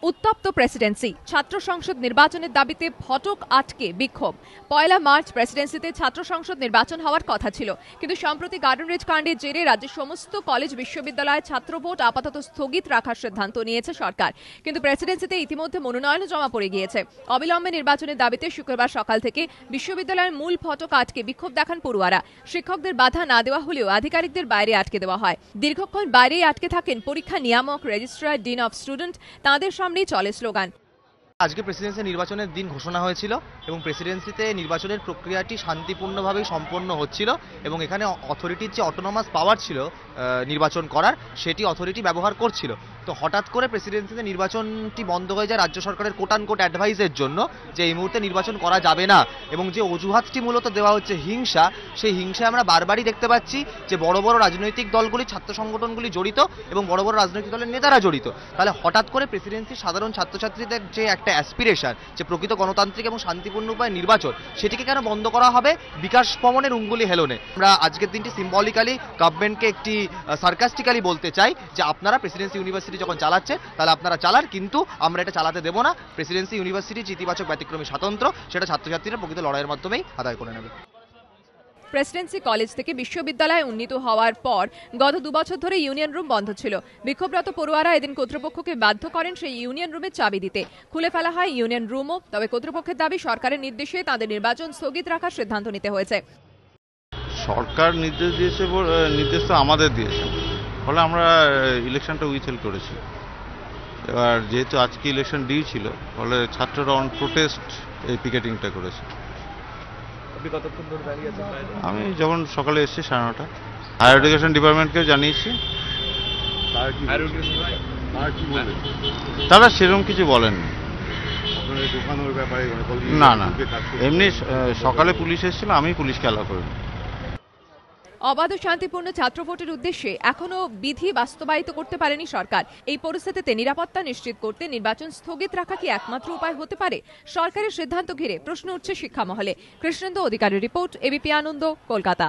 উত্তপ্ত প্রেসিডেন্সি, ছাত্র সংসদ নির্বাচনের দাবিতে ফটক আটকে বিক্ষোভ। ১ মার্চ প্রেসিডেন্সিতে ছাত্র সংসদ নির্বাচন হওয়ার কথা ছিল, কিন্তু সম্প্রতি গার্ডেন রিচ কাণ্ডের জেরে রাজ্যের সমস্ত কলেজ বিশ্ববিদ্যালয়ে ছাত্র ভোট আপাতত স্থগিত রাখার সিদ্ধান্ত নিয়েছে সরকার। কিন্তু প্রেসিডেন্সিতে ইতিমধ্যে মনোনয়নও জমা পড়ে গিয়েছে। অবিলম্বে নির্বাচনের দাবিতে শুক্রবার সকাল থেকে বিশ্ববিদ্যালয়ের মূল ফটক আটকে বিক্ষোভ দেখান পড়ুয়ারা। শিক্ষকদের বাধা না দেওয়া হলেও আধিকারিকদের বাইরে আটকে দেওয়া হয়। দীর্ঘক্ষণ বাইরেই আটকে থাকেন পরীক্ষা নিয়ামক, রেজিস্ট্রার, ডিন অফ স্টুডেন্ট। তাঁদের সামনেই চলে স্লোগান। আজকে প্রেসিডেন্সি নির্বাচনের দিন ঘোষণা হয়েছিল এবং প্রেসিডেন্সিতে নির্বাচনের প্রক্রিয়াটি শান্তিপূর্ণভাবেই সম্পন্ন হচ্ছিল এবং এখানে অথরিটির যে অটোনমাস পাওয়ার ছিল নির্বাচন করার, সেটি অথরিটি ব্যবহার করছিল। তো হঠাৎ করে প্রেসিডেন্সিতে নির্বাচনটি বন্ধ হয়ে যায় রাজ্য সরকারের কোট অ্যান্ড অ্যাডভাইসের জন্য যে এই মুহূর্তে নির্বাচন করা যাবে না, এবং যে অজুহাতটি মূলত দেওয়া হচ্ছে হিংসা, সেই হিংসায় আমরা বারবারই দেখতে পাচ্ছি যে বড় বড় রাজনৈতিক দলগুলি, ছাত্র সংগঠনগুলি জড়িত এবং বড় বড় রাজনৈতিক দলের নেতারা জড়িত। তাহলে হঠাৎ করে প্রেসিডেন্সির সাধারণ ছাত্রছাত্রীদের যে একটা অ্যাসপিরেশন, যে প্রকৃত গণতান্ত্রিক এবং শান্তিপূর্ণ উপায়ে নির্বাচন, সেটিকে কেন বন্ধ করা হবে বিকাশ ভবনের অঙ্গুলি হেলনে? আমরা আজকের দিনটি সিম্বলিক্যালি গভর্নমেন্টকে একটি সার্কাস্টিক্যালি বলতে চাই যে আপনারা প্রেসিডেন্সি ইউনিভার্সিটি যখন চালাচ্ছেন তাহলে আপনারা চালান, কিন্তু আমরা এটা চালাতে দেব না। প্রেসিডেন্সি ইউনিভার্সিটির ইতিবাচক ব্যতিক্রমী স্বাতন্ত্র, সেটা ছাত্রছাত্রীরা প্রকৃত লড়াইয়ের মাধ্যমেই আদায় করে নেবে। প্রেসিডেন্সি কলেজ থেকে বিশ্ববিদ্যালয়ে উন্নীত হওয়ার পর গত 2 বছর ধরে ইউনিয়ন রুম বন্ধ ছিল। বিক্ষোভরত পড়ুয়ারা এদিন কর্তৃপক্ষকে বাধ্য করেন সেই ইউনিয়ন রুমের চাবি দিতে। খুলে ফেলা হয় ইউনিয়ন রুমও। তবে কর্তৃপক্ষের দাবি সরকারের নির্দেশে তাদের নির্বাচন স্থগিত রাখার সিদ্ধান্ত নিতে হয়েছে। সরকার নির্দেশ দিয়েছে, নির্দেশ তো আমাদের দিয়েছে, ফলে আমরা ইলেকশনটা উইথহেল্ড করেছি। এবার যেহেতু আজকে ইলেকশন ডিউ ছিল, ফলে ছাত্ররা অন প্রোটেস্ট এই পিকেটিংটা করেছে। আমি যেমন সকালে এসেছি 9:30, হায়ার এডুকেশন ডিপার্টমেন্টকে জানিয়েছি। তারা সেরকম কিছু বলেননি। না না, এমনি সকালে পুলিশ এসেছিল, আমি পুলিশকে অ্যালাউ করিনি। অবাধ ও শান্তিপূর্ণ ছাত্র ভোটের উদ্দেশ্যে এখনো বিধি বাস্তবায়িত করতে পারেনি সরকার। এই পরিস্থিতিতে নিরাপত্তা নিশ্চিত করতে নির্বাচন স্থগিত রাখা কি একমাত্র উপায় হতে পারে? সরকারের সিদ্ধান্ত ঘিরে প্রশ্ন উঠছে শিক্ষা মহলে। কৃষ্ণেন্দু অধিকারীর রিপোর্ট, এবিপি আনন্দ, কলকাতা।